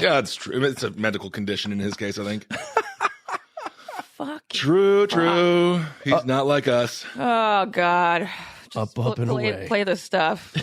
Yeah, it's true. It's a medical condition in his case, I think. Fuck. True. He's not like us. Oh, God. Just Up and away. Play the stuff.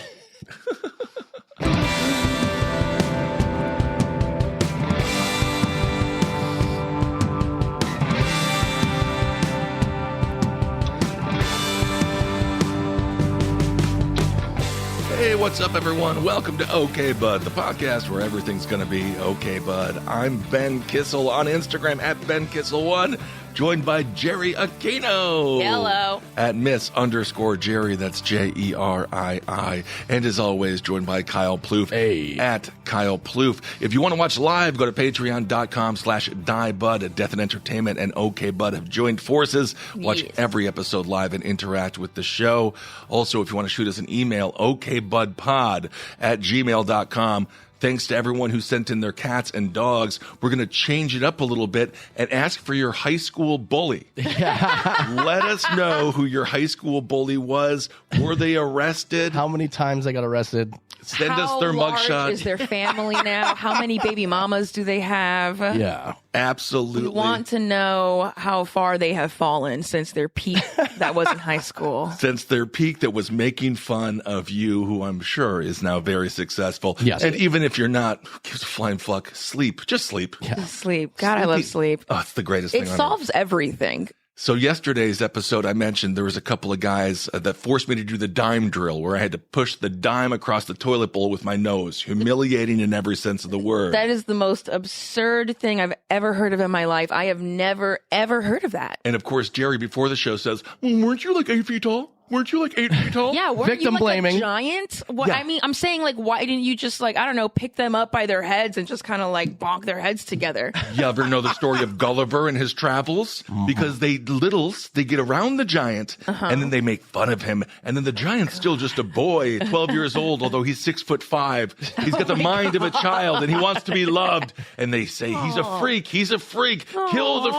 Hey, what's up, everyone? Welcome to OK Bud, the podcast where everything's going to be OK Bud. I'm Ben Kissel on Instagram at BenKissel1, joined by Jerry Aquino. Hello. At Miss_Jerry, that's Jerii. And as always, joined by Kyle Plouffe. Hey. At Kyle Plouffe. If you want to watch live, go to patreon.com/diebud. Death and Entertainment and OK Bud have joined forces. Watch every episode live and interact with the show. Also, if you want to shoot us an email, okbudpod@gmail.com. Thanks to everyone who sent in their cats and dogs. We're going to change it up a little bit and ask for your high school bully. Let us know who your high school bully was. Were they arrested? How many times they got arrested? Send us their How mugshot. large is their family now? How many baby mamas do they have? Yeah. Absolutely. We want to know how far they have fallen since their peak that was in high school. Since their peak that was making fun of you, who I'm sure is now very successful. Yes. And even if you're not, who gives a flying fuck? Sleep. Just sleep. Yeah. Just sleep. God, I love sleep. Oh, it's the greatest thing It on earth. solves everything. So yesterday's episode, I mentioned there was a couple of guys that forced me to do the dime drill, where I had to push the dime across the toilet bowl with my nose. Humiliating in every sense of the word. That is the most absurd thing I've ever heard of in my life. I have never, ever heard of that. And of course, Jerry, before the show, says, well, weren't you like 8 feet tall? Weren't you like 8 feet tall? Yeah, weren't Victim you like blaming. a giant? What, Yeah. I mean, I'm saying, like, why didn't you just, like, I don't know, pick them up by their heads and just kind of, like, bonk their heads together? You ever know the story of Gulliver and his travels? Because they get around the giant, and then they make fun of him, and then the giant's still just a boy, 12 years old, although he's 6'5". He's got the mind of a child, and he wants to be loved. And they say, he's a freak, kill the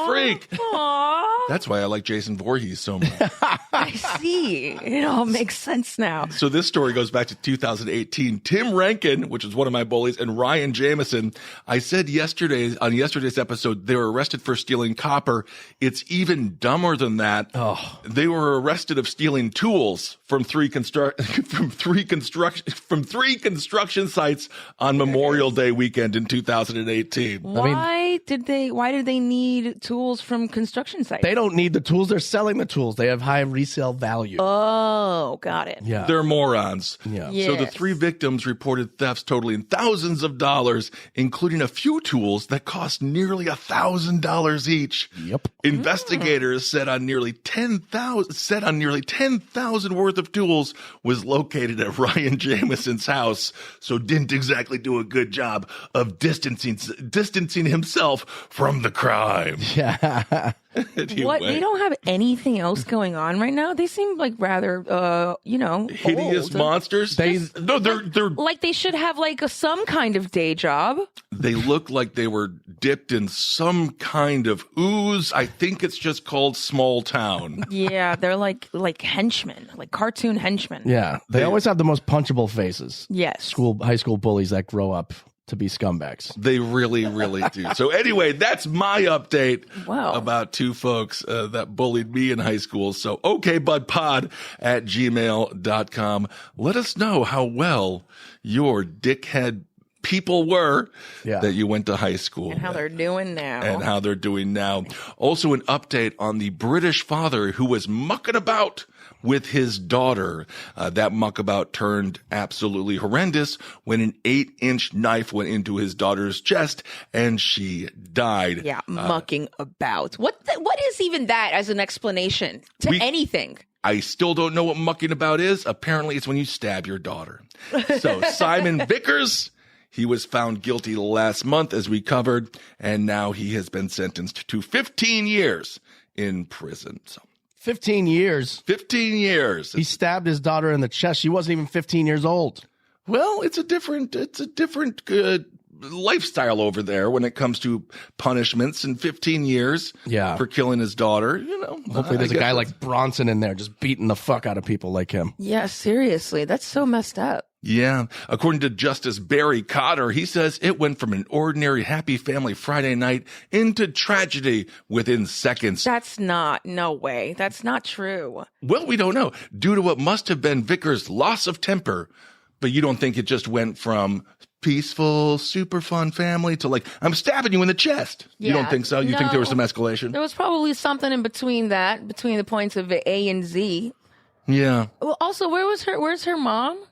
freak. Aww. That's why I like Jason Voorhees so much. I see. It all makes sense now. So this story goes back to 2018. Tim Rankin, which is one of my bullies, and Ryan Jamison. I said on yesterday's episode, they were arrested for stealing copper. It's even dumber than that. Oh. They were arrested of stealing tools from three construction sites on Memorial Day weekend in 2018. Why did they need tools from construction sites? They don't need the tools. They're selling the tools. They have high resale value. Oh, got it. Yeah. They're morons. Yeah. So the Yes. 3 victims reported thefts totaling thousands of dollars, including a few tools that cost nearly $1,000 each. Yep. Investigators said on nearly 10,000 worth of tools was located at Ryan Jamison's house, so didn't exactly do a good job of distancing himself from the crime. Yeah. Anyway. What? They don't have anything else going on right now? They seem like rather, Hideous old. monsters. They're Like they should have like some kind of day job. They look like they were dipped in some kind of ooze. I think it's just called Small Town. Yeah, they're like henchmen, like cartoon henchmen. Yeah. They always have the most punchable faces. Yes. High school bullies that grow up to be scumbags. They really, really do. So anyway, that's my update Wow. about two folks that bullied me in high school. So okbudpod@gmail.com. Let us know how well your dickhead people were that you went to high school. And how they're doing now. And how they're doing now. Also an update on the British father who was mucking about with his daughter. That muckabout turned absolutely horrendous when an 8-inch knife went into his daughter's chest and she died. Yeah, mucking about. What is even that as an explanation to anything? I still don't know what mucking about is. Apparently it's when you stab your daughter. So Simon Vickers, he was found guilty last month, as we covered, and now he has been sentenced to 15 years in prison. So 15 years. 15 years. He stabbed his daughter in the chest. She wasn't even 15 years old. Well, it's a different lifestyle over there when it comes to punishments. And 15 years for killing his daughter, Hopefully there's a guy like Bronson in there just beating the fuck out of people like him. Yeah, seriously. That's so messed up. Yeah. According to Justice Barry Cotter, he says it went from an ordinary happy family Friday night into tragedy within seconds. No way. That's not true. Well, we don't know. Due to what must have been Vickers' loss of temper. But you don't think it just went from peaceful, super fun family to like, I'm stabbing you in the chest. You don't think so? You think there was some escalation? There was probably something in between that, between the points of A and Z. Yeah. Well, also, where's her mom?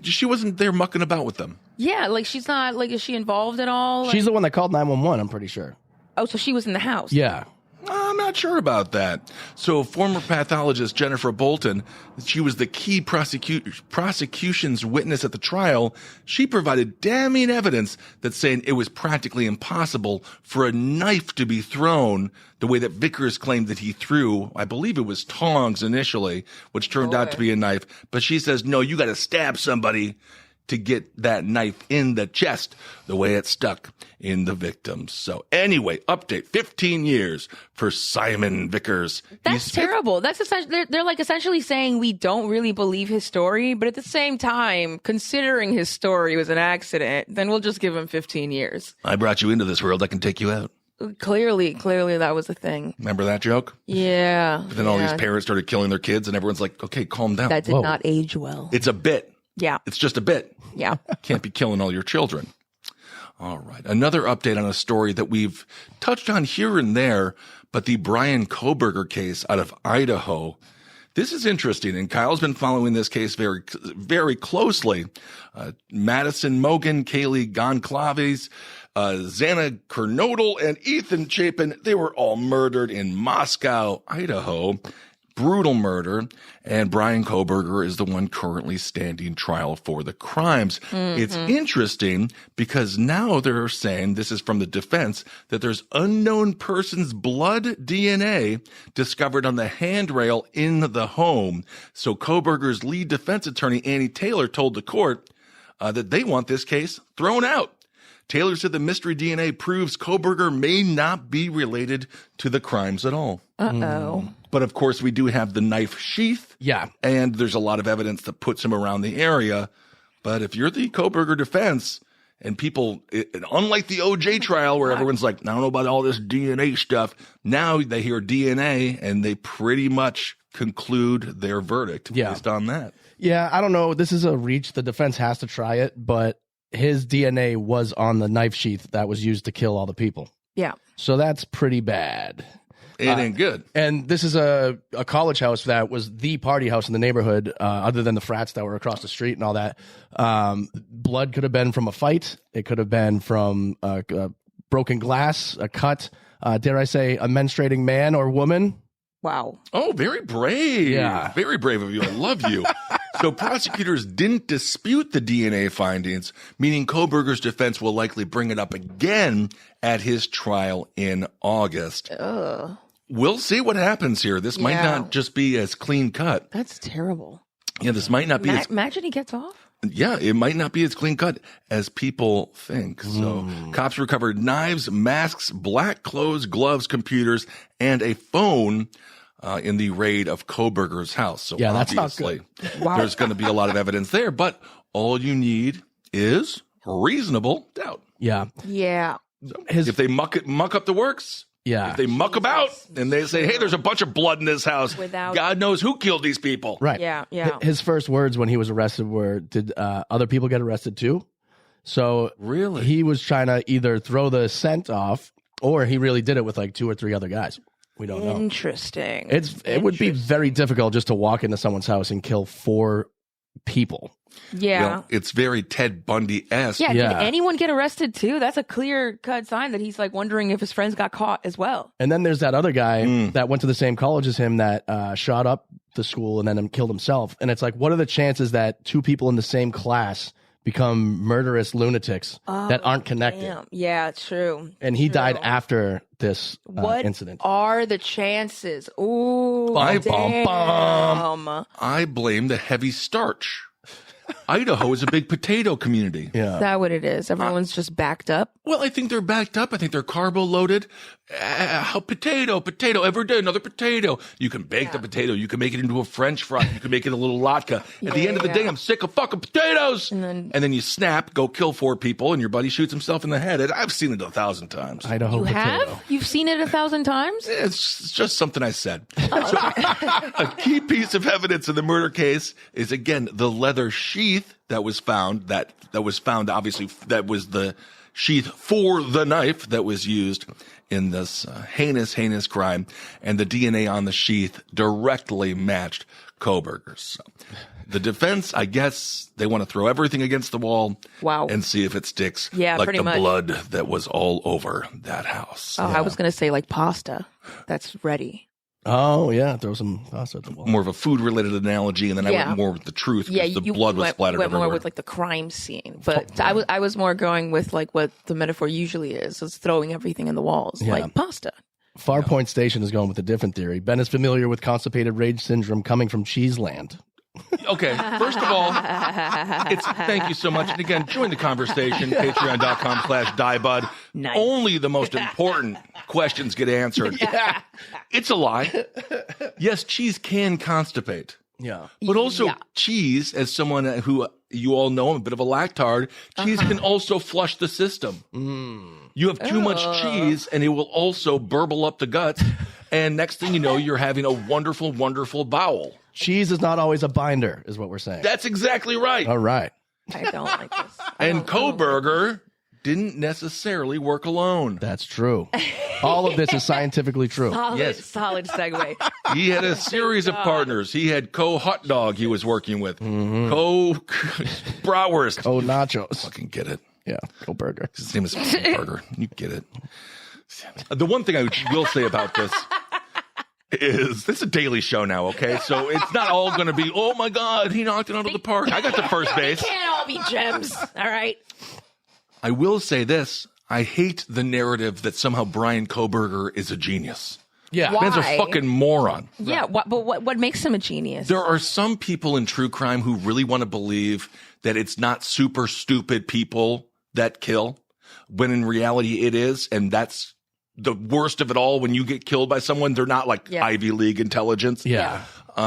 She wasn't there mucking about with them. Yeah, like she's not, like, is she involved at all? She's the one that called 911, I'm pretty sure. Oh, so she was in the house. Yeah. I'm not sure about that. So former pathologist Jennifer Bolton, she was the key prosecution's witness at the trial. She provided damning evidence that saying it was practically impossible for a knife to be thrown the way that Vickers claimed that he threw. I believe it was tongs initially, which turned out to be a knife. But she says, no, you got to stab somebody to get that knife in the chest the way it stuck in the victims. So anyway, update 15 years for Simon Vickers. That's terrible. That's essentially, they're like essentially saying we don't really believe his story, but at the same time, considering his story was an accident, then we'll just give him 15 years. I brought you into this world. I can take you out. Clearly that was a thing. Remember that joke? Yeah. But then all these parents started killing their kids and everyone's like, okay, calm down. That did not age well. It's a bit. Yeah. It's just a bit. Yeah. Can't be killing all your children. All right. Another update on a story that we've touched on here and there, but the Brian Koberger case out of Idaho. This is interesting, and Kyle's been following this case very, very closely. Madison Mogan, Kaylee Goncalves, Xana Kernodle, and Ethan Chapin, they were all murdered in Moscow, Idaho. Brutal murder, and Brian Koberger is the one currently standing trial for the crimes. It's interesting because now they're saying, this is from the defense, that there's unknown person's blood DNA discovered on the handrail in the home. So Koberger's lead defense attorney, Annie Taylor, told the court that they want this case thrown out. Taylor said the mystery DNA proves Koberger may not be related to the crimes at all. Uh-oh. But of course, we do have the knife sheath. Yeah. And there's a lot of evidence that puts him around the area. But if you're the Koberger defense and people, unlike the OJ trial where everyone's like, I don't know about all this DNA stuff. Now they hear DNA and they pretty much conclude their verdict based on that. Yeah, I don't know. This is a reach. The defense has to try it, but his DNA was on the knife sheath that was used to kill all the people. Yeah. So that's pretty bad. It ain't good. And this is a college house that was the party house in the neighborhood, other than the frats that were across the street and all that. Blood could have been from a fight. It could have been from broken glass, a cut, dare I say, a menstruating man or woman. Wow. Oh, very brave. Yeah. Very brave of you. I love you. So prosecutors didn't dispute the DNA findings, meaning Koberger's defense will likely bring it up again at his trial in August. We'll see what happens here. This might not just be as clean cut. That's terrible. Yeah, this might not be Imagine he gets off. Yeah, it might not be as clean cut as people think. So cops recovered knives, masks, black clothes, gloves, computers, and a phone in the raid of Koberger's house. So that's not obviously good. There's going to be a lot of evidence there, but all you need is reasonable doubt. Yeah. Yeah. So if they muck up the works, if they muck about and they say, hey, there's a bunch of blood in this house, God knows who killed these people. Right. Yeah. His first words when he was arrested were, did other people get arrested too? So really, he was trying to either throw the scent off or he really did it with like 2 or 3 other guys. We don't know. Interesting. It would be very difficult just to walk into someone's house and kill 4 people. Yeah. Well, it's very Ted Bundy-esque. Yeah. Did anyone get arrested too? That's a clear-cut sign that he's like wondering if his friends got caught as well. And then there's that other guy that went to the same college as him that shot up the school and then killed himself. And it's like, what are the chances that 2 people in the same class become murderous lunatics that aren't connected? Damn. Yeah, true. And he died after this incident. What are the chances? Ooh, I damn. blame the heavy starch. Idaho is a big potato community. Yeah. Is that what it is? Everyone's just backed up. Well, I think they're backed up. I think they're carbo loaded. Potato, every day, another potato. You can bake the potato. You can make it into a French fry. You can make it a little latke. At the end of the day, I'm sick of fucking potatoes. And then you snap, go kill 4 people, and your buddy shoots himself in the head. And I've seen it 1,000 times. Idaho You potato. have? You've seen it 1,000 times? It's just something I said. A key piece of evidence in the murder case is, again, the leather sheath that was found. That was found, obviously, that was the sheath for the knife that was used in this heinous crime. And the DNA on the sheath directly matched Koberger's. So the defense, I guess, they want to throw everything against the wall and see if it sticks like pretty the much. blood that was all over that house. Oh, I was going to say like pasta. That's ready. Oh, yeah. Throw some pasta at the wall. More of a food-related analogy, and then I went more with the truth because the blood was splattered went everywhere. more with like the crime scene, but I was more going with like what the metaphor usually is throwing everything in the walls, like pasta. Farpoint Station is going with a different theory. Ben is familiar with constipated rage syndrome coming from Cheeseland. Okay, first of all, thank you so much. And again, join the conversation, patreon.com/diebud. Nice. Only the most important questions get answered. It's a lie. Yes, cheese can constipate. Yeah. But also cheese, as someone who you all know, I'm a bit of a lactard, cheese can also flush the system. You have too much cheese and it will also burble up the guts. And next thing you know, you're having a wonderful, wonderful bowel. Cheese is not always a binder, is what we're saying. That's exactly right. All right. I don't like this. And Koberger didn't necessarily work alone. That's true. All of this is scientifically true. Solid segue. He had a series of partners. He had Hot Dog he was working with. Bratwurst. Oh, nachos. Fucking get it. Yeah, Koberger. His name is Burger. You get it. The one thing I will say about this is a daily show now, okay? So it's not all going to be, oh my God, he knocked it out of the park. I got to first base. They can't all be gems. All right. I will say this. I hate the narrative that somehow Brian Koberger is a genius. Yeah. Why? Man's a fucking moron. Yeah, but what makes him a genius? There are some people in true crime who really want to believe that it's not super stupid people that kill, when in reality it is, and that's the worst of it all. When you get killed by someone, they're not like Ivy League intelligence. Yeah.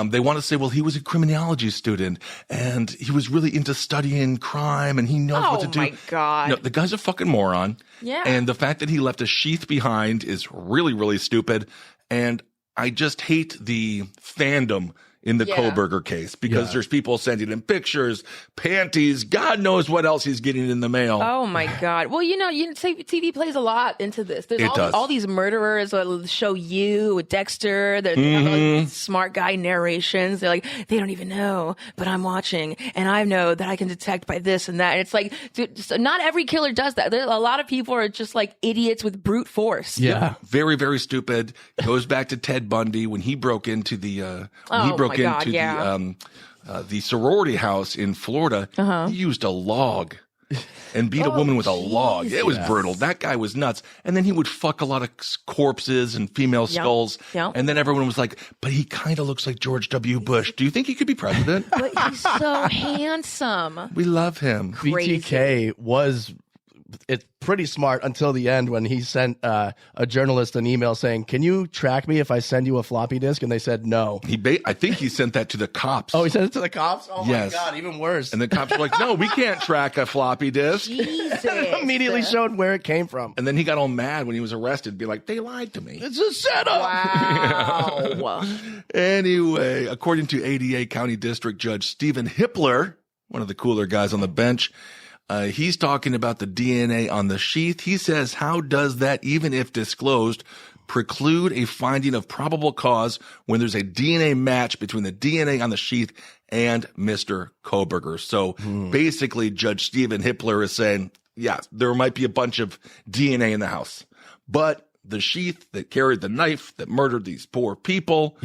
They want to say, well, he was a criminology student and he was really into studying crime and he knows what to do. Oh my God. No, the guy's a fucking moron. Yeah. And the fact that he left a sheath behind is really, really stupid. And I just hate the fandom in the Koberger case because there's people sending him pictures, panties, God knows what else he's getting in the mail. Oh my God. Well, TV plays a lot into this. There's all these murderers that show you with Dexter. They have like smart guy narrations. They're like, they don't even know, but I'm watching and I know that I can detect by this and that. And it's like, dude, not every killer does that. There's a lot of people are just like idiots with brute force. Yeah. Very, very stupid. Goes back to Ted Bundy when he broke into the the sorority house in Florida. He used a log and beat a woman with a log. It was brutal. That guy was nuts. And then he would fuck a lot of corpses and female skulls. And then everyone was like, but he kind of looks like George W. Bush. Do you think he could be president? But he's so handsome. We love him. BTK was pretty smart until the end when he sent a journalist an email saying, can you track me if I send you a floppy disk? And they said no. I think he sent that to the cops. Oh, he sent it to the cops? Oh yes. My God, even worse. And the cops were like, no, we can't track a floppy disk. Jesus. And it immediately showed where it came from. And then he got all mad when he was arrested, be like, they lied to me. It's a setup. Wow. Anyway, according to ADA County District Judge Stephen Hippler, one of the cooler guys on the bench, he's talking about the DNA on the sheath. He says, how does that, even if disclosed, preclude a finding of probable cause when there's a DNA match between the DNA on the sheath and Mr. Koberger? So basically, Judge Stephen Hippler is saying, yeah, there might be a bunch of DNA in the house, but the sheath that carried the knife that murdered these poor people,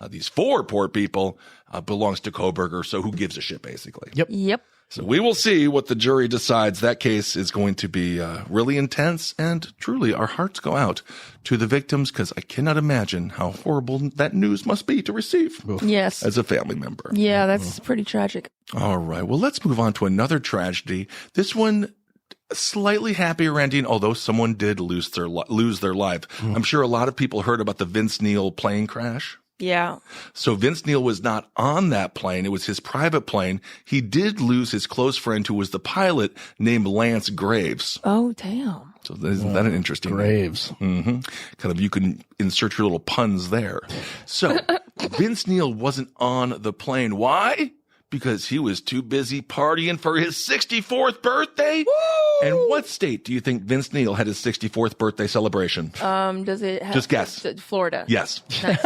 these 4 poor people, belongs to Koberger. So who gives a shit, basically? Yep. So we will see what the jury decides. That case is going to be really intense, and truly our hearts go out to the victims, because I cannot imagine how horrible that news must be to receive. Yes. As a family member. Yeah, that's pretty tragic. All right. Well, let's move on to another tragedy. This one, slightly happier ending, although someone did lose their life. I'm sure a lot of people heard about the Vince Neil plane crash. Yeah. So Vince Neil was not on that plane. It was his private plane. He did lose his close friend who was the pilot, named Lance Graves. Oh, damn. So isn't that an interesting Graves. Kind of, you can insert your little puns there. So Vince Neil wasn't on the plane. Why? Because he was too busy partying for his 64th birthday. Woo! And what state do you think Vince Neil had his 64th birthday celebration? Does it have Just guess. Florida? Yes. Nice.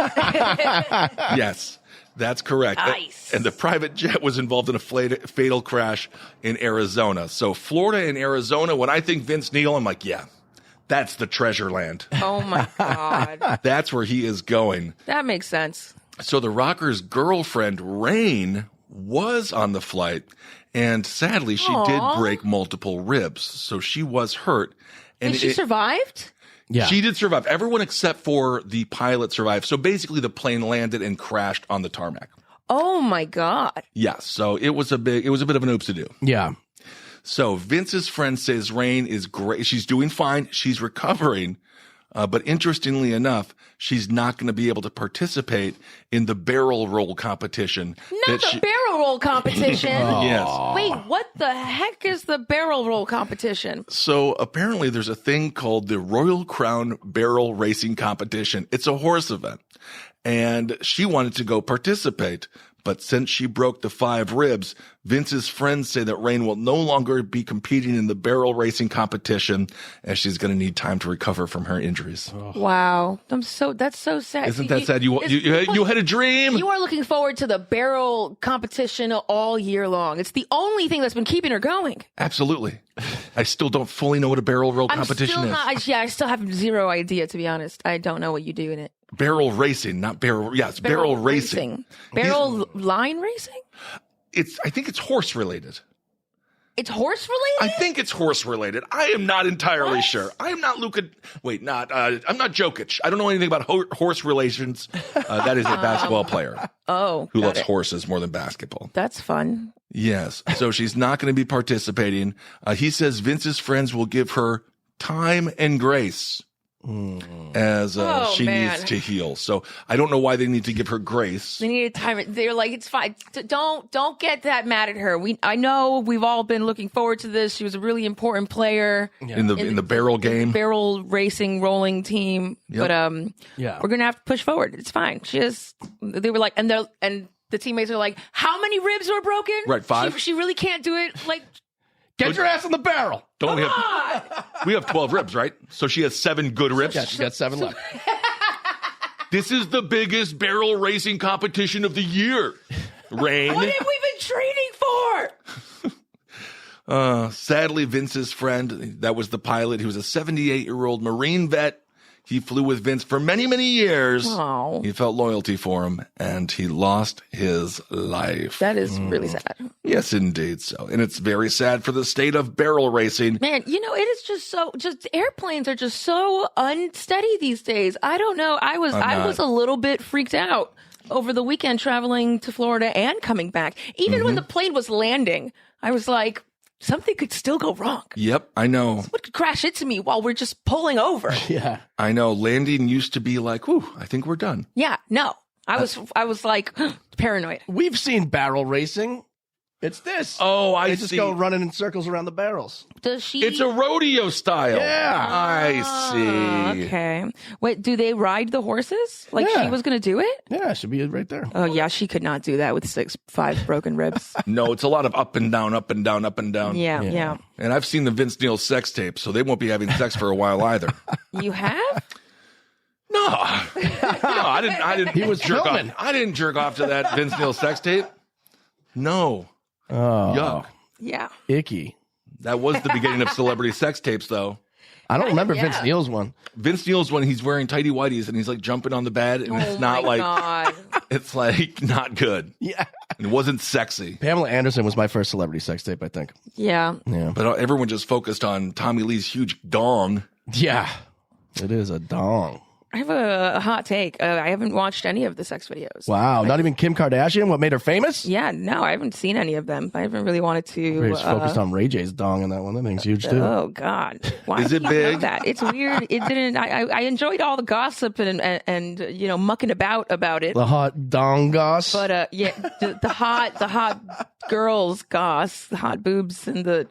Yes, that's correct. Nice. And the private jet was involved in a fatal crash in Arizona. So Florida and Arizona, when I think Vince Neil, I'm like, yeah, that's the treasure land. Oh, my God. That's where he is going. That makes sense. So the rocker's girlfriend, Rain, was on the flight, and sadly, she did break multiple ribs. So she was hurt. And she survived? Yeah. She did survive. Everyone except for the pilot survived. So basically, the plane landed and crashed on the tarmac. Oh, my God. Yes. So it was a bit of an oops to do. Yeah. So Vince's friend says Rain is great. She's doing fine. She's recovering. But interestingly enough, she's not going to be able to participate in the barrel roll competition. Not the barrel roll competition. Yes. Wait, what the heck is the barrel roll competition? So apparently there's a thing called the Royal Crown Barrel Racing Competition. It's a horse event. And she wanted to go participate. But since she broke the 5 ribs, Vince's friends say that Rain will no longer be competing in the barrel racing competition, as she's going to need time to recover from her injuries. Oh. Wow. That's so sad. Isn't that sad? You had a dream. You are looking forward to the barrel competition all year long. It's the only thing that's been keeping her going. Absolutely. I still don't fully know what a barrel roll competition is. I still have zero idea, to be honest. I don't know what you do in it. Barrel racing, not barrel. Yeah, it's barrel racing. Barrel line racing? I think it's horse related. It's horse related? I think it's horse related. I am not entirely sure. I am not Luka. Wait, I'm not Jokic. I don't know anything about horse relations. That is a basketball player. Who loves horses more than basketball. That's fun. Yes. So she's not going to be participating. He says Vince's friends will give her time and grace as she needs to heal. So I don't know why they need to give her grace. They need time. They're like, it's fine. Don't get that mad at her. I know we've all been looking forward to this. She was a really important player in the barrel game, barrel racing rolling team. Yep. But we're gonna have to push forward. It's fine. They were like, and the teammates are like, how many ribs were broken? Right, 5. She really can't do it. Like, get your ass in the barrel. We have 12 ribs, right? So she has 7 good ribs. Yeah, she got 7 left. This is the biggest barrel racing competition of the year. Rain. What have we been training for? Sadly, Vince's friend, that was the pilot. He was a 78-year-old Marine vet. He flew with Vince for many, many years. Oh. He felt loyalty for him, and he lost his life. That is really sad. Yes, indeed so. And it's very sad for the state of barrel racing. Man, it is just airplanes are just so unsteady these days. I don't know. I was a little bit freaked out over the weekend traveling to Florida and coming back. Even when the plane was landing, I was like, something could still go wrong. Yep, I know. Someone could crash into me while we're just pulling over. Yeah. I know. Landing used to be like, whew, I think we're done. Yeah, no. I was like paranoid. We've seen barrel racing. It's this. Oh, They just go running in circles around the barrels. Does she? It's a rodeo style. Yeah. I see. Okay. Wait, do they ride the horses? Like Yeah. she was going to do it? Yeah, it should be right there. Oh, yeah. She could not do that with 5 broken ribs. No, it's a lot of up and down, up and down, up and down. Yeah. And I've seen the Vince Neil sex tape, so they won't be having sex for a while either. You have? No, I didn't. He was jerk filming. off. I didn't jerk off to that Vince Neil sex tape. No. Oh, Yuck. Yeah. icky. That was the beginning of celebrity sex tapes, though. I don't remember Yeah. Vince Neil's one. Vince Neil's when he's wearing tighty whities and he's like jumping on the bed, and it's not like God. it's like not good. Yeah. It wasn't sexy. Pamela Anderson was my first celebrity sex tape, I think. Yeah. But everyone just focused on Tommy Lee's huge dong. Yeah, it is a dong. I have a hot take. I haven't watched any of the sex videos. Wow, not even Kim Kardashian? What made her famous? Yeah, no, I haven't seen any of them. I haven't really wanted to. We're just focused on Ray J's dong in that one. That thing's huge, too. Oh, God. Why Is it do you know big? that? It's weird. It didn't. I enjoyed all the gossip and mucking about it. The hot dong goss. But the hot girls goss, the hot boobs and the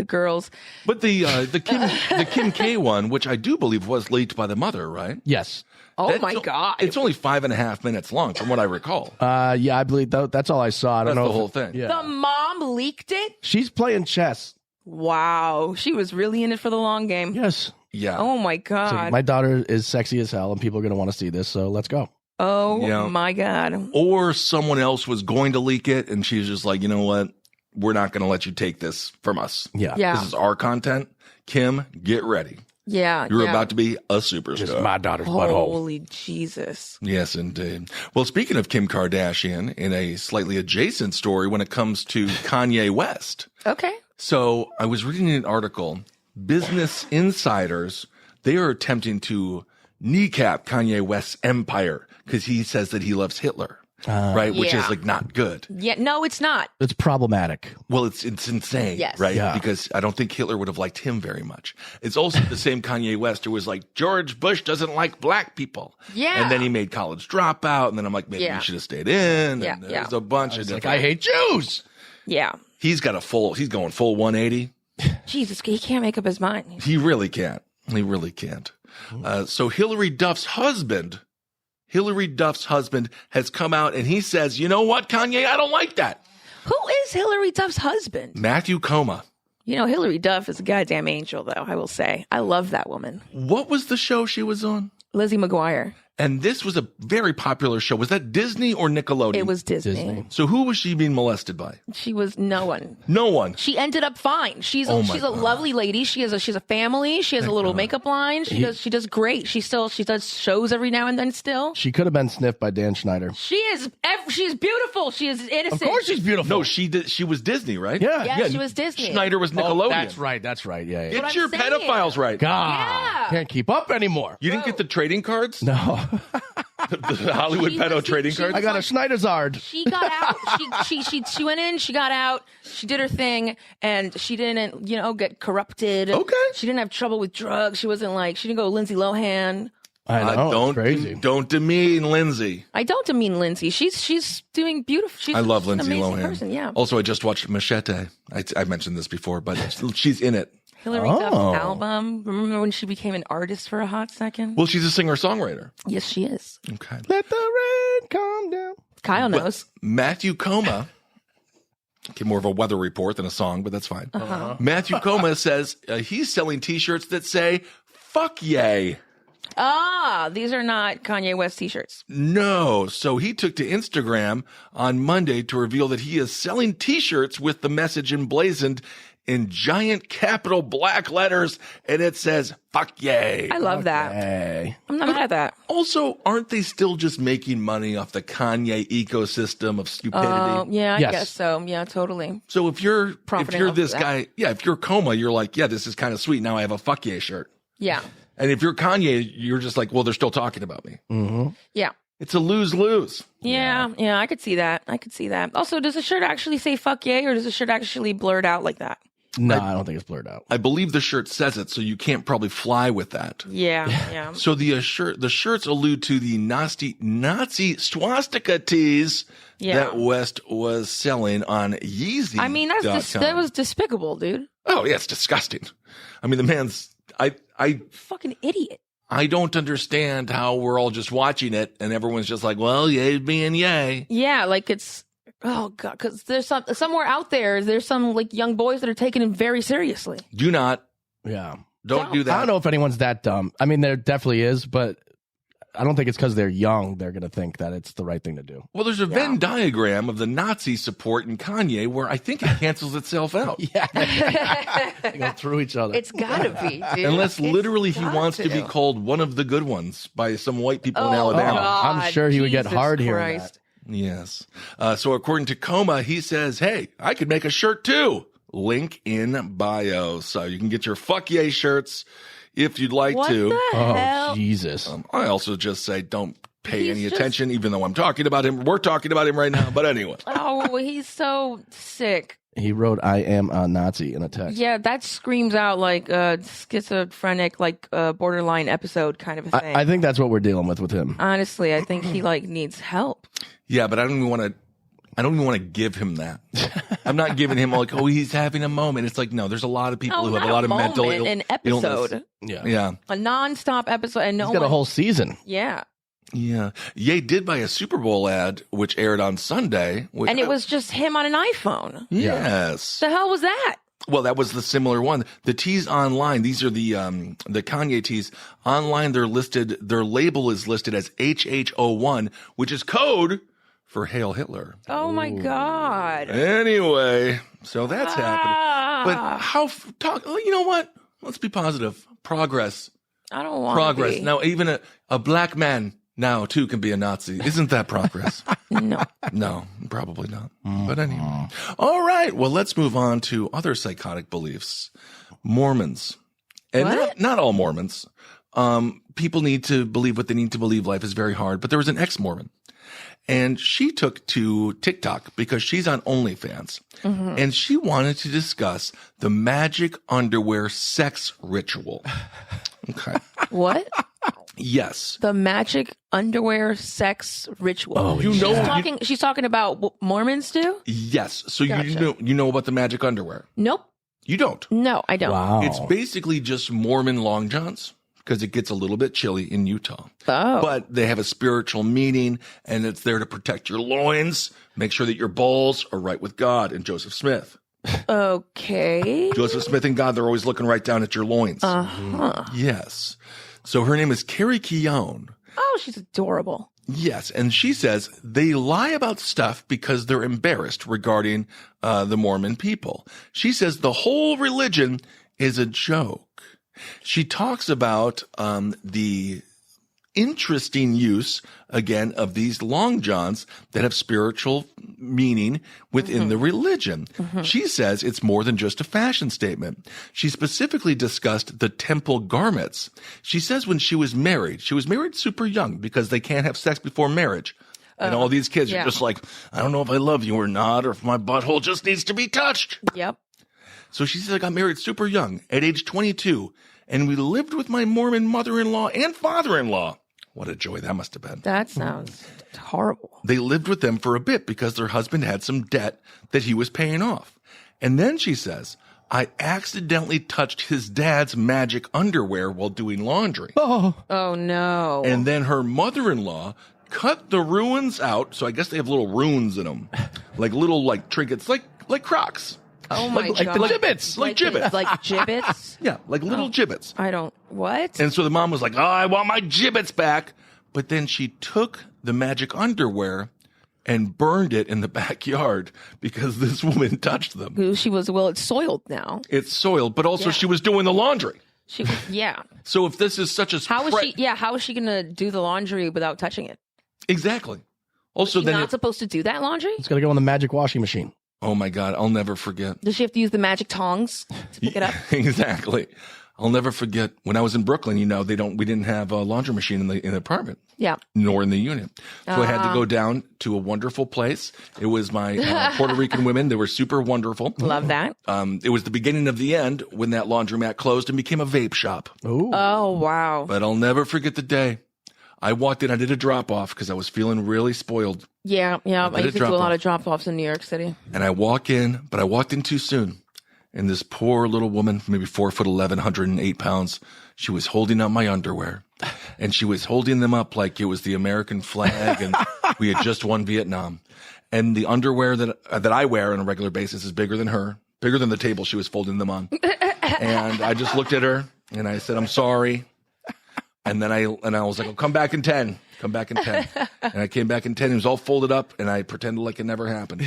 girls. But the Kim K one, which I do believe was leaked by the mother, right? Yes. Oh my God! It's only 5.5 minutes long, from what I recall. Yeah, I believe that's all I saw. I don't That's know the whole thing. Yeah. The mom leaked it. She's playing chess. Wow, she was really in it for the long game. Yes. Yeah. Oh my So God! my daughter is sexy as hell, and people are going to want to see this, so let's go. Oh Yeah. my God! Or someone else was going to leak it, and she's just like, you know what? We're not going to let you take this from us. Yeah. Yeah. This is our content. Kim, get ready. Yeah, You're yeah. about to be a superstar. Just my daughter's butthole. Holy Jesus! Yes, indeed. Well, speaking of Kim Kardashian, in a slightly adjacent story when it comes to Kanye West. Okay. So I was reading an article. Business insiders, they are attempting to kneecap Kanye West's empire because he says that he loves Hitler, right? Which Yeah. is like not good. Yeah, no, it's not. It's problematic. Well, it's insane, Yes. right? Yeah. Because I don't think Hitler would have liked him very much. It's also the same Kanye West who was like, George Bush doesn't like black people. Yeah. And then he made College Dropout, and then I'm like, maybe Yeah. he should have stayed in. Yeah, And yeah. there's a bunch of Like, different. I hate Jews. Yeah. He's going full 180. Jesus, he can't make up his mind. He really can't. He really can't. So Hillary Duff's husband has come out and he says, you know what, Kanye, I don't like that. Who is Hillary Duff's husband? Matthew Coma. You know, Hillary Duff is a goddamn angel, though, I will say. I love that woman. What was the show she was on? Lizzie McGuire. And this was a very popular show. Was that Disney or Nickelodeon? It was Disney. Disney. So who was she being molested by? She was no one. No one. She ended up fine. She's Oh a, my she's a God. lovely lady. She has a family. She has a little makeup line. She does great. She does shows every now and then still. She could have been sniffed by Dan Schneider. She's beautiful. She is innocent. Of course she's beautiful. No, she was Disney, right? Yeah. Yeah, she was Disney. Schneider was Oh, Nickelodeon. that's right. Yeah. Get what your I'm saying. pedophiles right. God. Yeah. Can't keep up anymore. You didn't get the trading cards? No. The Hollywood She pedo was- trading she cards? I got a Schneiderzard. She got out. She went in. She got out. She did her thing, and she didn't, get corrupted. Okay. She didn't have trouble with drugs. She didn't go Lindsay Lohan. I know. don't it's crazy. don't demean Lindsay. I don't demean Lindsay. She's doing beautiful. She's I love an Lindsay amazing Lohan. person. Yeah. Also, I just watched Machete. I mentioned this before, but she's in it. Hillary Duff's album. Remember when she became an artist for a hot second? Well, she's a singer-songwriter. Yes, she is. Okay. Let the rain come down. Kyle knows. Matthew Coma. Okay, more of a weather report than a song, but that's fine. Matthew Coma says he's selling T-shirts that say "fuck yay." These are not Kanye West t-shirts. No. So he took to Instagram on Monday to reveal that he is selling T-shirts with the message emblazoned in giant capital black letters, and it says "fuck yay." I love that. Hey. I'm not mad at that. Also, aren't they still just making money off the Kanye ecosystem of stupidity? Yeah, I Yes. guess so. Yeah, totally. So if you're Profiting off of this that. guy, if you're Coma, you're like, yeah, this is kind of sweet. Now I have a "fuck yay" shirt. Yeah. And if you're Kanye, you're just like, well, they're still talking about me. Yeah. It's a lose-lose. Yeah, I could see that. Also, does the shirt actually say "fuck yay" or does the shirt actually blurred out like that? No, I don't think it's blurred out. I believe the shirt says it, so you can't probably fly with that. Yeah. So the shirts allude to the Nazi swastika tees that West was selling on Yeezy. I mean, that was despicable, dude. Oh yeah, it's disgusting. I mean, the man's I Fucking idiot. I don't understand how we're all just watching it and everyone's just like, well, yay being yay. Yeah, like it's oh god, because there's somewhere out there's some like young boys that are taking it very seriously. Do not. Yeah. Don't do that. I don't know if anyone's that dumb. I mean, there definitely is, but I don't think it's because they're young they're going to think that it's the right thing to do. Well, there's a Venn diagram of the Nazi support in Kanye where I think it cancels itself out. Yeah. They go through each other. It's gotta be, dude. Unless literally he got wants to be called one of the good ones by some white people in Oh, Alabama. God, I'm sure he would get Jesus hard hearing Christ. Yes. So according to Coma, he says, hey, I could make a shirt too. Link in bio. So you can get your fuck yay shirts if you'd like to. What the hell? Oh, Jesus. I also just say don't pay any attention, even though I'm talking about him. We're talking about him right now. But anyway. Oh, he's so sick. He wrote, I am a Nazi in a text. Yeah, that screams out like a schizophrenic, like borderline episode kind of a thing. I think that's what we're dealing with him. Honestly, I think he like needs help. Yeah, but I don't even want to give him that. I'm not giving him like, oh, he's having a moment. It's like, no, there's a lot of people who have a lot of mental illness. An episode. Yeah. A non-stop episode. And He's got a whole season. Yeah. Yeah. Ye did buy a Super Bowl ad, which aired on Sunday. And it was just him on an iPhone. Yes. The hell was that? Well, that was the similar one. The tees online, these are the Kanye tees. Online, their label is listed as HH01, which is code for Hail Hitler. Oh my God. Anyway, so that's happening. But you know what? Let's be positive. Progress. I don't want progress. to be. Now, even a black man now too can be a Nazi. Isn't that progress? No, probably not. But anyway. All right. Well, let's move on to other psychotic beliefs. Mormons. And not all Mormons. People need to believe what they need to believe. Life is very hard. But there was an ex-Mormon. And she took to TikTok because she's on OnlyFans. Mm-hmm. And she wanted to discuss the magic underwear sex ritual. Okay. What? Yes. The magic underwear sex ritual. Oh, she's talking about what Mormons do? Yes. So Gotcha. you know about the magic underwear? Nope. You don't? No, I don't. Wow. It's basically just Mormon long johns because it gets a little bit chilly in Utah. Oh. But they have a spiritual meaning, and it's there to protect your loins, make sure that your balls are right with God and Joseph Smith. Okay. Joseph Smith and God, they're always looking right down at your loins. Uh-huh. Yes. So her name is Carrie Keown. Oh, she's adorable. Yes. And she says they lie about stuff because they're embarrassed regarding the Mormon people. She says the whole religion is a joke. She talks about the interesting use, again, of these long johns that have spiritual meaning within the religion. Mm-hmm. She says it's more than just a fashion statement. She specifically discussed the temple garments. She says when she was married super young because they can't have sex before marriage. And all these kids are just like, I don't know if I love you or not, or if my butthole just needs to be touched. Yep. So she says, I got married super young at age 22, and we lived with my Mormon mother-in-law and father-in-law. What a joy that must have been. That sounds horrible. They lived with them for a bit because their husband had some debt that he was paying off. And then she says, I accidentally touched his dad's magic underwear while doing laundry. Oh no. And then her mother-in-law cut the ruins out. So I guess they have little runes in them, like little trinkets, like Crocs. Oh my God. Like the gibbets. Like gibbets. Like gibbets? Yeah, like little gibbets. What? And so the mom was like, oh, I want my gibbets back. But then she took the magic underwear and burned it in the backyard because this woman touched them. It's soiled now. It's soiled, but also she was doing the laundry. Yeah. So if this is such a... How is she going to do the laundry without touching it? Exactly. Also, She's not supposed to do that laundry? It's got to go in the magic washing machine. Oh my God, I'll never forget. Does she have to use the magic tongs to pick it up? Exactly. I'll never forget when I was in Brooklyn, we didn't have a laundry machine in the apartment. Yeah. Nor in the unit. So I had to go down to a wonderful place. It was my Puerto Rican women. They were super wonderful. Love that. It was the beginning of the end when that laundromat closed and became a vape shop. Ooh. Oh, wow. But I'll never forget the day. I walked in, I did a drop off because I was feeling really spoiled. Yeah. I used to do a lot of drop offs in New York City. And I walk in, but I walked in too soon. And this poor little woman, maybe 4'11", 108 pounds, she was holding up my underwear. And she was holding them up like it was the American flag and we had just won Vietnam. And the underwear that I wear on a regular basis is bigger than her, bigger than the table she was folding them on. And I just looked at her and I said, I'm sorry. And then I was like, oh, come back in 10. Come back in 10. And I came back in 10. It was all folded up, and I pretended like it never happened.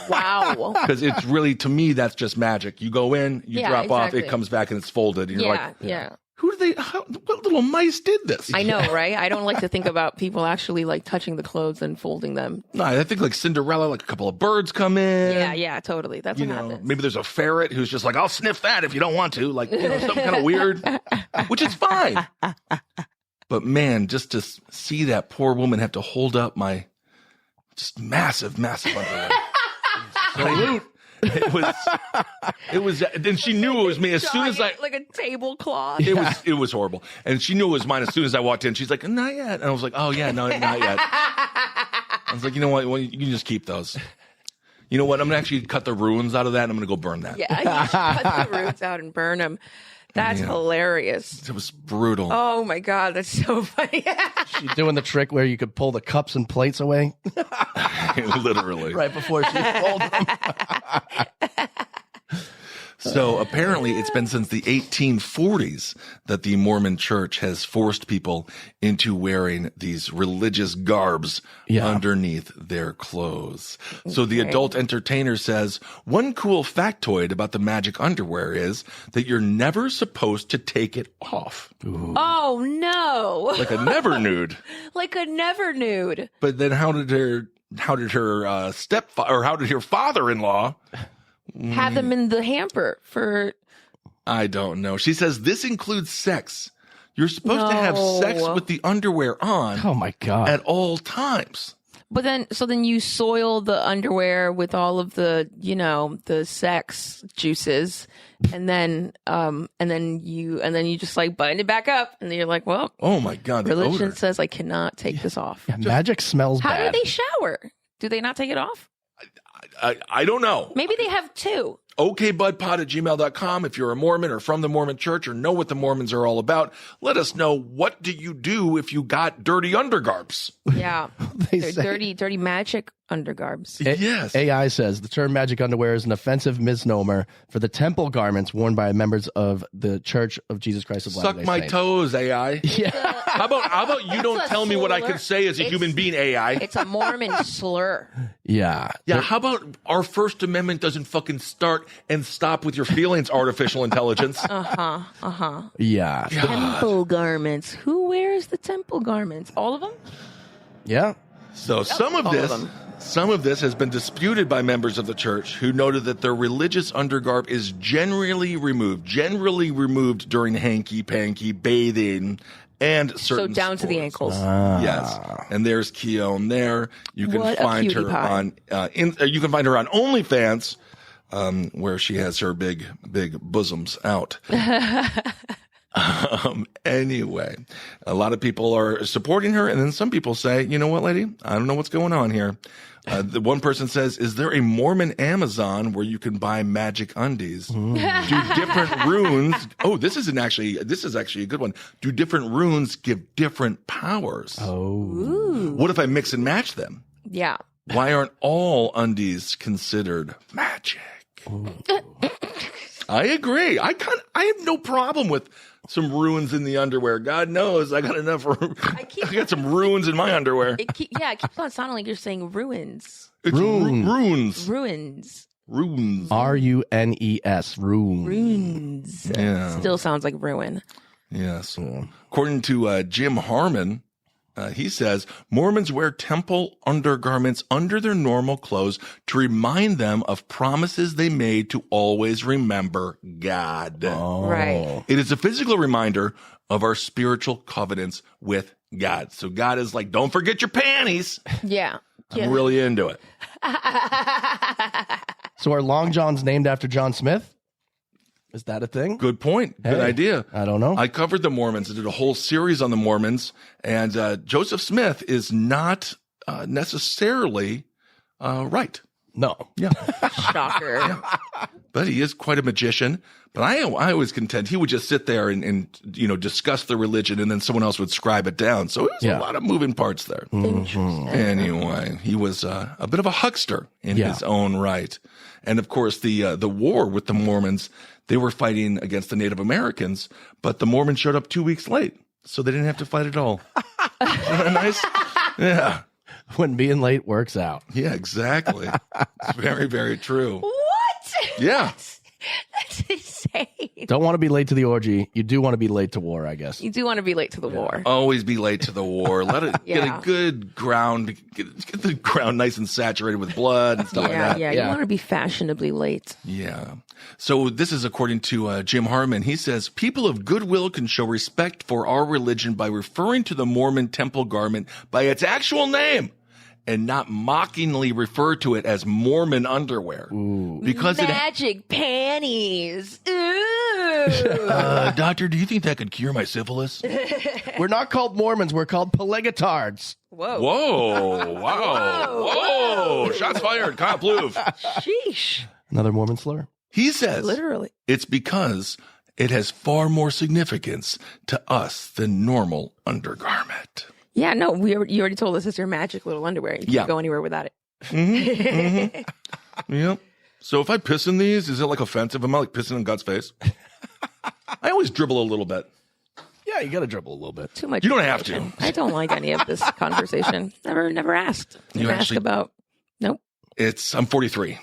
Wow. Because it's really, to me, that's just magic. You go in, you drop off, it comes back, and it's folded. And you're like, yeah. what little mice did this? I know, right? I don't like to think about people actually like touching the clothes and folding them. No, I think like Cinderella, like a couple of birds come in. Yeah, totally. That's what happens. Maybe there's a ferret who's just like, I'll sniff that if you don't want to. Like, something kind of weird, which is fine. But man, just to see that poor woman have to hold up my just massive underwear. Salute. It was, then she knew it was me as soon as like a tablecloth. It was horrible. And she knew it was mine as soon as I walked in. She's like, not yet. And I was like, oh yeah, no, not yet. I was like, you know what? Well, you can just keep those. You know what? I'm going to actually cut the ruins out of that and I'm going to go burn that. Yeah, you should cut the roots out and burn them. That's hilarious. It was brutal. Oh my God, that's so funny. She's doing the trick where you could pull the cups and plates away. Literally. Right before she folded them. So apparently it's been since the 1840s that the Mormon church has forced people into wearing these religious garbs underneath their clothes. Okay. So the adult entertainer says, one cool factoid about the magic underwear is that you're never supposed to take it off. Ooh. Oh no. Like a never nude. Like a never nude. But then how did her father-in-law have them in the hamper for... I don't know. She says this includes sex. You're supposed to have sex with the underwear on. Oh my God. At all times. But then you soil the underwear with all of the, the sex juices, and then you just like button it back up, and then you're like, well, oh my God, religion says I cannot take this off. Yeah, magic smells bad. How do they shower? Do they not take it off? I don't know. Maybe they have two. okbudpod@gmail.com. If you're a Mormon or from the Mormon church or know what the Mormons are all about, let us know, what do you do if you got dirty undergarbs? Yeah. They're dirty magic undergarbs. Yes. AI says the term magic underwear is an offensive misnomer for the temple garments worn by members of the Church of Jesus Christ of Latter-day Saints. Suck my toes, AI. Yeah. How about you don't tell me what I can say as a human being, AI? It's a Mormon slur. Yeah. Yeah. How about our First Amendment doesn't fucking start and stop with your feelings, artificial intelligence? Yeah. Temple garments. Who wears the temple garments? All of them? Yeah. So some of this has been disputed by members of the church who noted that their religious undergarb is generally removed during hanky-panky, bathing, and certain so down sports. to the ankles. Yes. And there's Keown there. You can find her on you can find her on OnlyFans, where she has her big bosoms out. Anyway, a lot of people are supporting her, and then some people say, you know what, lady? I don't know what's going on here. The one person says, is there a Mormon Amazon where you can buy magic undies? Do different runes... Oh, this is actually a good one. Do different runes give different powers? Oh. Ooh. What if I mix and match them? Yeah. Why aren't all undies considered magic? I agree. I have no problem with some runes in the underwear. God knows I got enough. I got some runes in my underwear. It keeps on sounding like you're saying ruins. It's runes. Ruins. Runes. RUNES. Runes. Runes. Yeah. Still sounds like ruin. Yes. According to Jim Harmon, he says Mormons wear temple undergarments under their normal clothes to remind them of promises they made to always remember God. Oh. Right. It is a physical reminder of our spiritual covenants with God. So God is like, don't forget your panties. Yeah. I'm really into it. So are long johns named after John Smith? Is that a thing? Good point. Good idea. I don't know. I covered the Mormons. I did a whole series on the Mormons, and Joseph Smith is not necessarily right. No. Yeah. Shocker. Yeah. But he is quite a magician. But I always contend he would just sit there and discuss the religion, and then someone else would scribe it down. So it was a lot of moving parts there. Interesting. Anyway, he was a bit of a huckster in his own right. And of course, the war with the Mormons, they were fighting against the Native Americans, but the Mormons showed up 2 weeks late, so they didn't have to fight at all. Isn't that nice? Yeah. When being late works out. Yeah, exactly. It's very, very true. What? Yeah. That is insane. Don't want to be late to the orgy. You do want to be late to war, I guess. You do want to be late to the war. Always be late to the war. Let it get a good ground, get the ground nice and saturated with blood and stuff like that. Yeah, you want to be fashionably late. Yeah. So this is according to Jim Harmon. He says, people of goodwill can show respect for our religion by referring to the Mormon temple garment by its actual name and not mockingly refer to it as Mormon underwear. Ooh. Because magic panties. Ooh. Doctor, do you think that could cure my syphilis? We're not called Mormons. We're called Pelegatards. Whoa. Whoa. Wow. Whoa. Shots fired. Kyle Plouffe. Sheesh. Another Mormon slur. He says, Literally. it's because it has far more significance to us than normal undergarment. Yeah, no, you already told us it's your magic little underwear. You can't go anywhere without it. Yep. So if I piss in these, is it like offensive? Am I like pissing in God's face? I always dribble a little bit. Yeah, you got to dribble a little bit. Too much. You don't have to. I don't like any of this conversation. Never asked. Never asked about. Nope. I'm 43.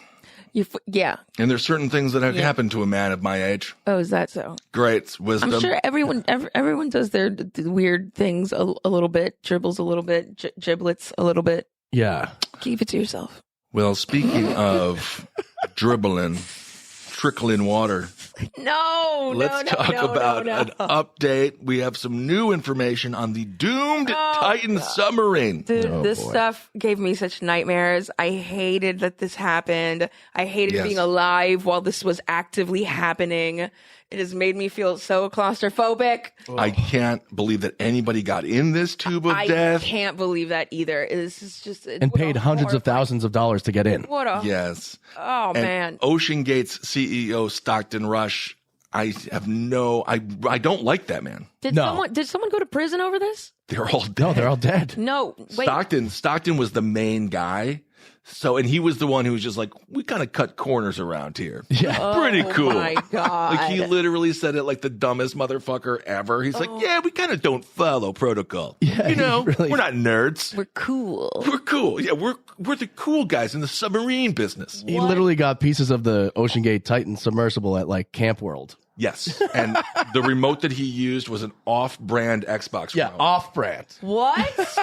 Yeah. And there's certain things that have happened to a man of my age. Oh, is that so? Great wisdom. I'm sure everyone does their weird things a little bit, dribbles a little bit, giblets a little bit. Yeah. Keep it to yourself. Well, speaking of dribbling, trickling water. Let's talk about an update. We have some new information on the doomed Titan submarine. Dude, this stuff gave me such nightmares. I hated that this happened. I hated being alive while this was actively happening. It has made me feel so claustrophobic. I can't believe that anybody got in this tube of death. I can't believe that either. This is just and paid hundreds of thousands of dollars to get in. What a Oh, man. Ocean Gate's CEO Stockton Rush. I don't like that man. Did someone go to prison over this? They're all dead. No, they're all dead. No, wait. Stockton was the main guy. So, and he was the one who was just like, we kind of cut corners around here. Yeah. Pretty cool. Oh my God. Like he literally said it like the dumbest motherfucker ever. He's like, yeah, we kind of don't follow protocol. Yeah, we're not nerds. We're cool. We're cool. Yeah, we're the cool guys in the submarine business. He literally got pieces of the Ocean Gate Titan submersible at like Camp World. Yes. And the remote that he used was an off-brand Xbox remote. Off-brand. What?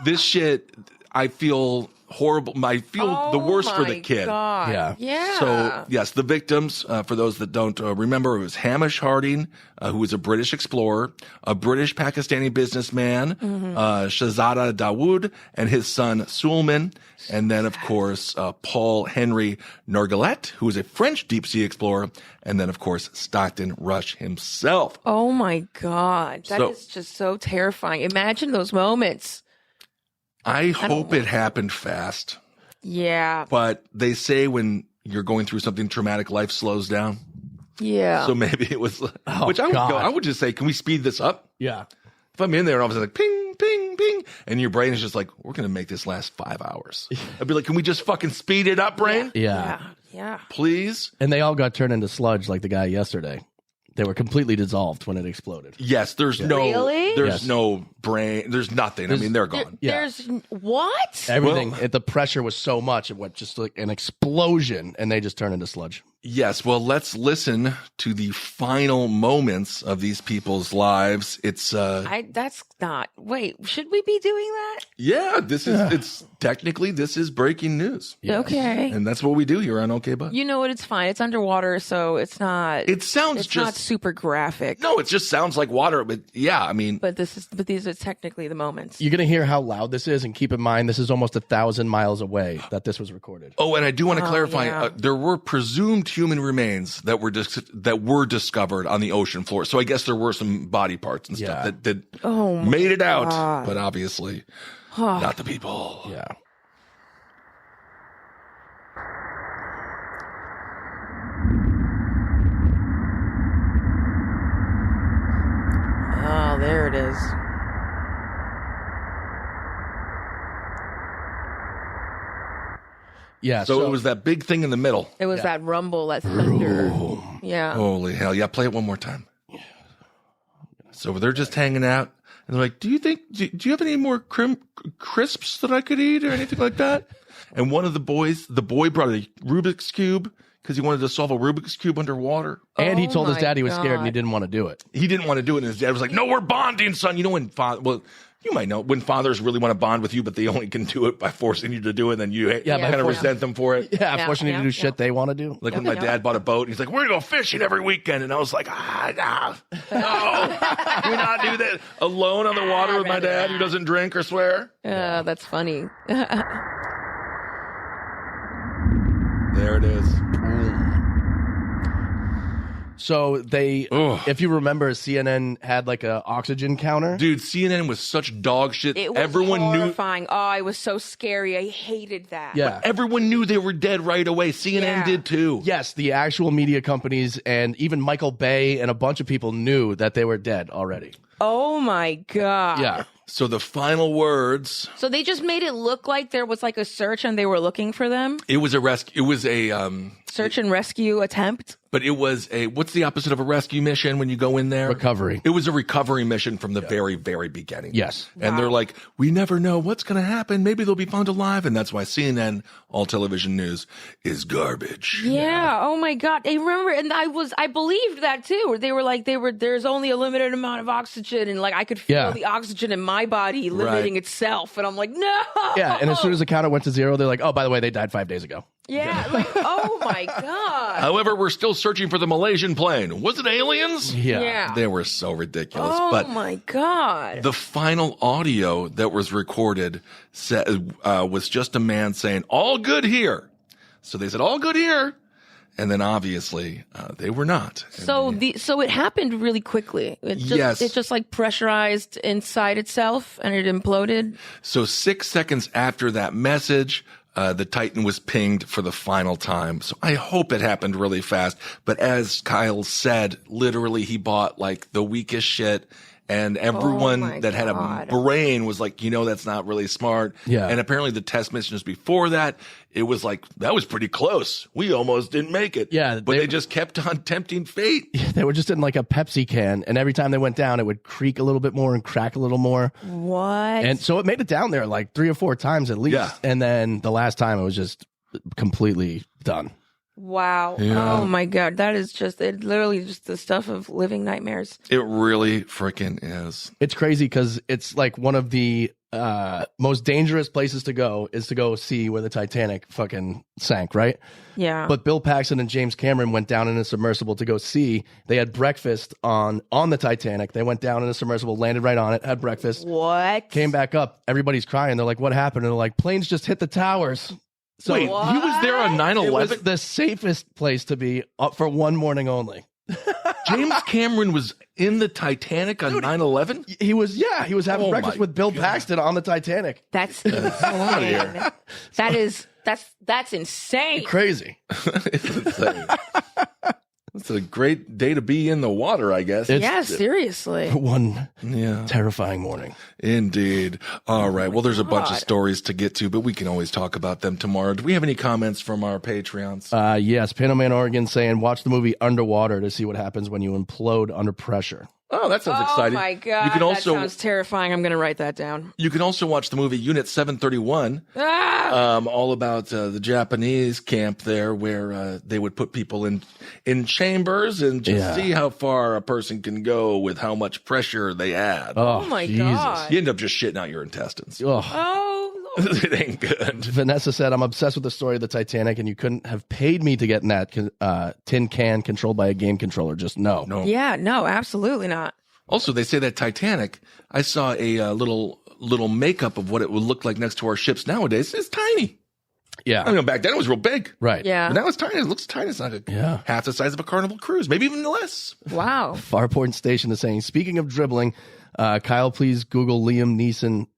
This shit, I feel horrible. I feel the worst for the kid. God. Yeah. So, yes, the victims, for those that don't remember, it was Hamish Harding, who was a British explorer, a British Pakistani businessman, Shahzada Dawood, and his son Sulman. And then, of course, Paul Henry Nargelet, who was a French deep sea explorer. And then, of course, Stockton Rush himself. Oh, my God. That is just so terrifying. Imagine those moments. I hope it happened fast. Yeah. But they say when you're going through something traumatic, life slows down. Yeah. So maybe it was, I would just say, can we speed this up? Yeah. If I'm in there and all of a sudden like ping, ping, ping, and your brain is just like, we're going to make this last 5 hours. I'd be like, can we just fucking speed it up, brain? Yeah. Please? And they all got turned into sludge like the guy yesterday. They were completely dissolved when it exploded. Yes, there's no brain. There's nothing. I mean, they're gone. There's what? Everything. The pressure was so much, it went just like an explosion, and they just turned into sludge. Yes. Well, let's listen to the final moments of these people's lives. It's that's not. Wait, should we be doing that? Yeah, it's technically this is breaking news. Yes. Okay. And that's what we do here on OK Bud. You know what? It's fine. It's underwater, so it's not. It's not super graphic. No, it just sounds like water. But yeah, I mean. But these are technically the moments. You're gonna hear how loud this is, and keep in mind this is almost 1,000 miles away that this was recorded. Oh, and I do want to clarify. There were presumed human remains that were discovered on the ocean floor. So I guess there were some body parts and stuff that made it out, but obviously not the people. Yeah. Oh, there it is. Yeah. So it was that big thing in the middle. It was that rumble, that thunder. Yeah. Holy hell. Yeah, play it one more time. So they're just hanging out. And they're like, do you have any more crisps that I could eat or anything like that? And one of the boy brought a Rubik's Cube, because he wanted to solve a Rubik's Cube underwater. And he told his my dad he was scared and he God. didn't want to do it. He didn't want to do it, and his dad was like, "No, we're bonding, son." You know when you might know when fathers really want to bond with you, but they only can do it by forcing you to do it, and then you kind of resent them for it. Yeah, forcing you to do shit they want to do. Like when my dad bought a boat, he's like, "We're gonna go fishing every weekend," and I was like, no, can we not do that alone on the water with my dad who doesn't drink or swear? That's funny. There it is. So if you remember, CNN had like a oxygen counter. Dude, CNN was such dog shit. It was Everyone horrifying. Oh, it was so scary. I hated that. Yeah. Everyone knew they were dead right away. CNN did too. Yes, the actual media companies and even Michael Bay and a bunch of people knew that they were dead already. Oh my God. Yeah. So the final words. So they just made it look like there was like a search and they were looking for them? It was a rescue. It was a Search and rescue attempt? but it was what's the opposite of a rescue mission when you go in there? Recovery. It was a recovery mission from the very, very beginning. Yes. And they're like, we never know what's going to happen. Maybe they'll be found alive. And that's why CNN, all television news, is garbage. Yeah. Oh my God. I remember, and I believed that too. They were like, there's only a limited amount of oxygen, and like I could feel the oxygen in my body limiting itself. And I'm like, no. Yeah. And as soon as the counter went to zero, they're like, oh, by the way, they died 5 days ago. Yeah. Like, oh my God. However, we're still searching for the Malaysian plane. Was it aliens? Yeah. They were so ridiculous. Oh but my God. the final audio that was recorded was just a man saying, all good here. So they said, all good here. And then obviously they were not. So it happened really quickly. It just like pressurized inside itself and it imploded. So 6 seconds after that message, the Titan was pinged for the final time. So I hope it happened really fast. But as Kyle said, literally he bought like the weakest shit. And everyone that had a brain was like, that's not really smart. Yeah. And apparently the test missions before that, it was like, that was pretty close. We almost didn't make it. Yeah. But they just kept on tempting fate. They were just in like a Pepsi can. And every time they went down, it would creak a little bit more and crack a little more. What? And so it made it down there like 3 or 4 times at least. Yeah. And then the last time it was just completely done. Wow. Yeah. Oh my God. That is literally just the stuff of living nightmares. It really freaking is. It's crazy because it's like one of the most dangerous places to go is to go see where the Titanic fucking sank, right? Yeah. But Bill Paxton and James Cameron went down in a submersible to go see. They had breakfast on the Titanic. They went down in a submersible, landed right on it, had breakfast. What? Came back up. Everybody's crying. They're like, what happened? And they're like, planes just hit the towers. So Wait, he was there on it was 9/11? the safest place to be for one morning only. James Cameron was in the Titanic on 9/11? He was having Oh breakfast my with Bill God. Paxton on the Titanic. That's insane. That's insane. Crazy. It's insane. It's a great day to be in the water, I guess. Yeah, seriously. One Yeah, terrifying morning. indeed. All right. Well, there's a bunch of stories to get to, but we can always talk about them tomorrow. Do we have any comments from our Patreons? Yes, Panoman Oregon saying, watch the movie Underwater to see what happens when you implode under pressure. Oh, that sounds exciting. Oh my God. You can that sounds terrifying. I'm going to write that down. You can also watch the movie Unit 731, all about the Japanese camp there where they would put people in chambers and just see how far a person can go with how much pressure they add. Oh my God. You end up just shitting out your intestines. Ugh. Oh. It ain't good. Vanessa said, I'm obsessed with the story of the Titanic, and you couldn't have paid me to get in that tin can controlled by a game controller. Just no. Yeah, no, absolutely not. Also, they say that Titanic, I saw a little makeup of what it would look like next to our ships nowadays. It's tiny. Yeah. I mean, back then it was real big. Right. Yeah. But now it's tiny. It looks tiny. It's like half the size of a Carnival cruise, maybe even less. Wow. Farpoint Station is saying, speaking of dribbling, Kyle, please Google Liam Neeson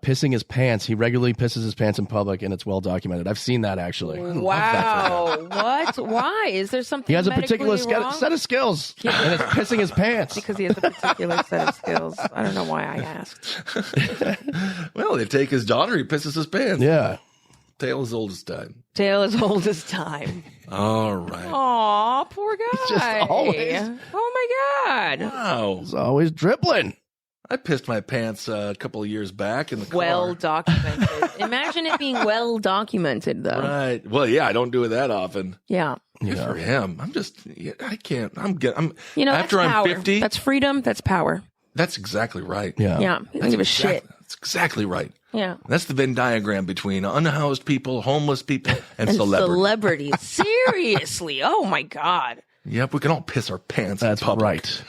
pissing his pants. He regularly pisses his pants in public, and it's well documented. I've seen that, actually. Wow. What? Why? Is there something He has a particular wrong? set of skills, and it's pissing his pants. Because he has a particular set of skills. I don't know why I asked. Well, they take his daughter. He pisses his pants. Yeah. Tale as old as time. Tale as old as time. All right. Aw, poor guy. Just always. Oh my God. Wow. He's always dribbling. I pissed my pants a couple of years back in the car. Well documented. Imagine it being well documented, though. Right. Well, yeah, I don't do it that often. Yeah. Good for him. I can't. that's After I'm power. 50. That's freedom. That's power. That's exactly right. Yeah. Yeah. You don't give a shit. That's exactly right. Yeah. That's the Venn diagram between unhoused people, homeless people, and celebrities. Seriously. Oh, my God. Yep, we can all piss our pants. That's in public. right.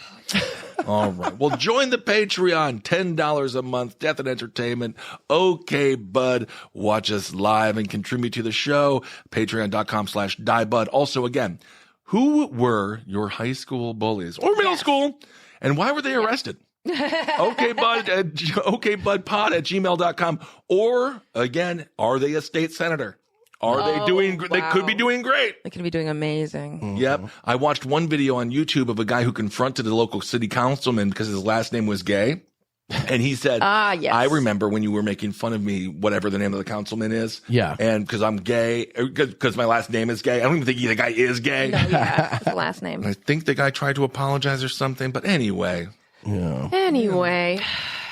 All right. Well, join the Patreon. $10 a month. Death and Entertainment. Okay, bud. Watch us live and contribute to the show. Patreon.com/diebud. Also, again, who were your high school bullies or middle school? And why were they arrested? OKBudPod@gmail.com. Or, again, are they a state senator? Are they doing? Wow. They could be doing great. They could be doing amazing. Mm-hmm. Yep. I watched one video on YouTube of a guy who confronted a local city councilman because his last name was gay. And he said, yes. I remember when you were making fun of me, whatever the name of the councilman is. Yeah. And because I'm gay, because my last name is gay. I don't even think the guy is gay. No, yeah, it's the last name. I think the guy tried to apologize or something. But anyway. Yeah. Anyway.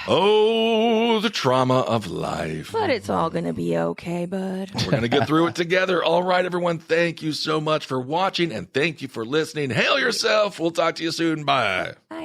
Oh, the trauma of life. But it's all going to be okay, bud. We're going to get through it together. All right, everyone. Thank you so much for watching and thank you for listening. Hail yourself. We'll talk to you soon. Bye. Bye.